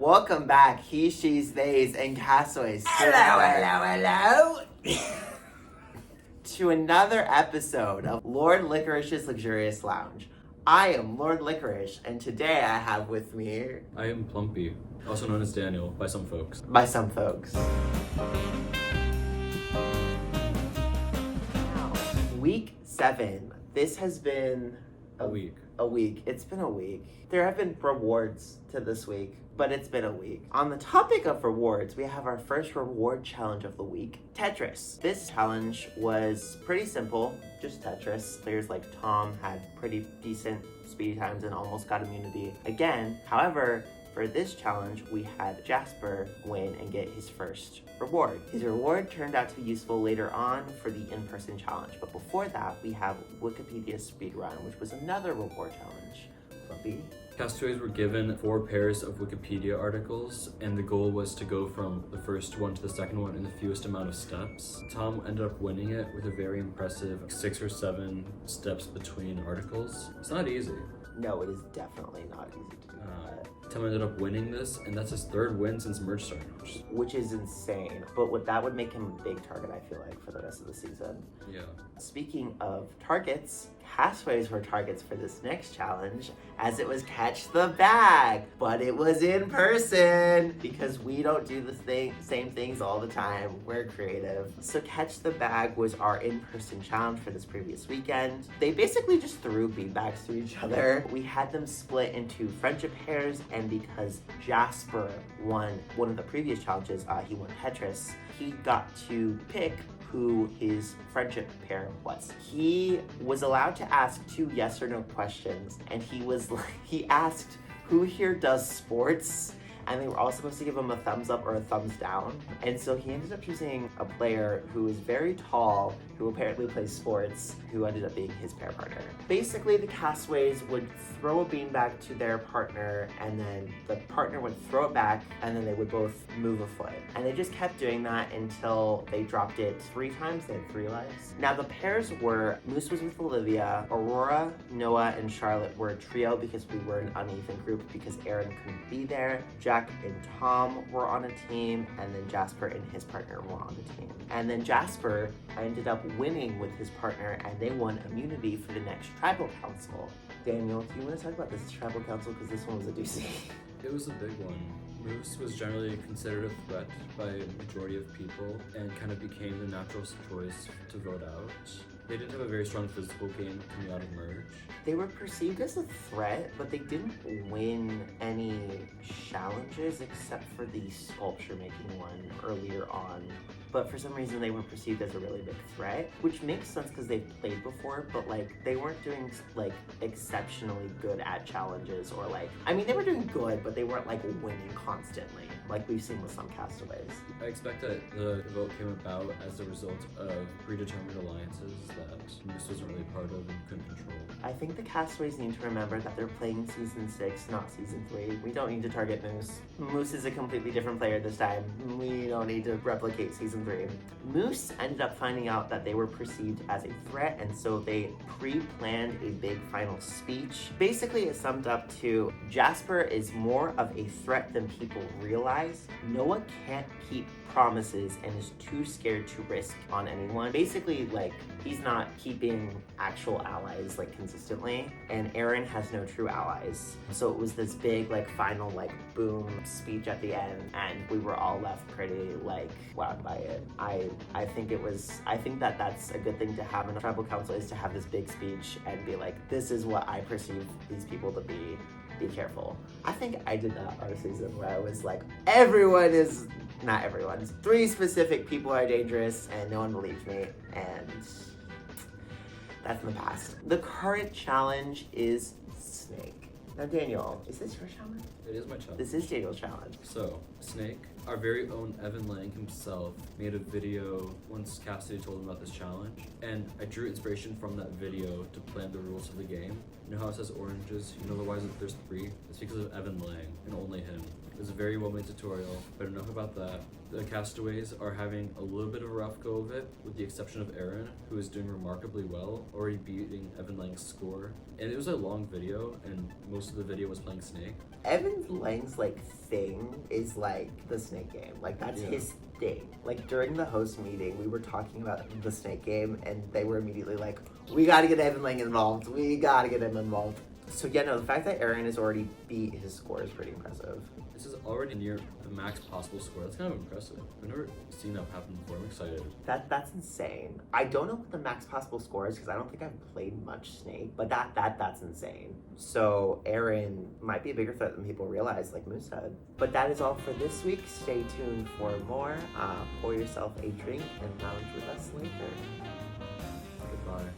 Welcome back, he, she's, theys, and castaways. Hello. To another episode of Lord Licorice's Luxurious Lounge. I am Lord Licorice, and today I have with me... I am Plumpy, also known as Daniel by some folks. By some folks. Week 7. This has been... A week. It's been a week. There have been rewards to this week, but it's been a week. On the topic of rewards, we have our first reward challenge of the week, Tetris. This challenge was pretty simple, just Tetris. Players like Tom had pretty decent speed times and almost got immunity again. However, for this challenge, we had Jasper win and get his first reward. His reward turned out to be useful later on for the in-person challenge, but before that, we have Wikipedia Speedrun, which was another reward challenge. Plumpy? Castaways were given 4 pairs of Wikipedia articles, and the goal was to go from the first one to the second one in the fewest amount of steps. Tom ended up winning it with a very impressive 6 or 7 steps between articles. It's not easy. No, it is definitely not easy to do that. Tom ended up winning this, and that's his 3rd win since merge started. Which is insane, but that would make him a big target, I feel like, for the rest of the season. Yeah. Speaking of targets, castaways were targets for this next challenge, as it was catch the bag, but it was in person because we don't do the same things all the time. We're creative. So catch the bag was our in-person challenge for this previous weekend. They basically just threw beanbags to each other. We had them split into friendship pairs, and because Jasper won one of the previous challenges, he won Tetris, he got to pick who his friendship pair was. He was allowed to ask 2 yes or no questions, and he asked, who here does sports? And they were all supposed to give him a thumbs up or a thumbs down. And so he ended up choosing a player who is very tall, who apparently plays sports, who ended up being his pair partner. Basically, the castaways would throw a beanbag to their partner, and then the partner would throw it back, and then they would both move a foot. And they just kept doing that until they dropped it 3 times. They had 3 lives. Now, the pairs were, Moose was with Olivia, Aurora, Noah, and Charlotte were a trio because we were an uneven group because Aaron couldn't be there. Jack and Tom were on a team, and then Jasper and his partner were on the team. And then Jasper ended up winning with his partner, and they won immunity for the next tribal council. Daniel, do you want to talk about this tribal council? Because this one was a doozy. It was a big one. Moose was generally considered a threat by a majority of people and kind of became the natural choice to vote out. They didn't have a very strong physical game coming out of merge. They were perceived as a threat, but they didn't win any challenges except for the sculpture making one earlier on. But for some reason they were perceived as a really big threat, which makes sense because they've played before, but they weren't doing exceptionally good at challenges, or they were doing good, but they weren't winning constantly, like we've seen with some castaways. I expect that the vote came about as a result of predetermined alliances that Moose wasn't really part of and couldn't control. I think the castaways need to remember that they're playing season 6, not season 3. We don't need to target Moose. Moose is a completely different player this time. We don't need to replicate season 3. Moose ended up finding out that they were perceived as a threat, and so they pre-planned a big final speech. Basically, it summed up to Jasper is more of a threat than people realize. Noah can't keep promises and is too scared to risk on anyone. Basically, he's not keeping actual allies consistently, and Aaron has no true allies. So it was this big final boom speech at the end, and we were all left pretty wowed by it. I think that's a good thing to have in a tribal council, is to have this big speech and be this is what I perceive these people to be. Be careful. I think I did that our season where I was not everyone. 3 specific people are dangerous and no one believes me, and that's in the past. The current challenge is Snake. Now Daniel, is this your challenge? It is my challenge. This is Daniel's challenge. So, Snake, our very own Evan Lang himself, made a video once Cassidy told him about this challenge, and I drew inspiration from that video to plan the rules of the game. You know how it says oranges? You know why there's 3? It's because of Evan Lang, and only him. It was a very well-made tutorial, but enough about that. The castaways are having a little bit of a rough go of it, with the exception of Aaron, who is doing remarkably well, already beating Evan Lang's score. And it was a long video, and most of the video was playing Snake. Evan Aaron Lang's like thing is like the snake game. Like that's Yeah. his thing. Like during the host meeting, we were talking about the snake game, and they were immediately like, "We got to get Evan Lang involved. We got to get him involved." So yeah, no, the fact that Aaron has already beat his score is pretty impressive. This is already near the max possible score. That's kind of impressive. I've never seen that happen before. I'm excited. That's insane. I don't know what the max possible score is because I don't think I've played much Snake, but that's insane. So Aaron might be a bigger threat than people realize, like Moose said. But that is all for this week. Stay tuned for more. Pour yourself a drink and lounge with us later. Goodbye.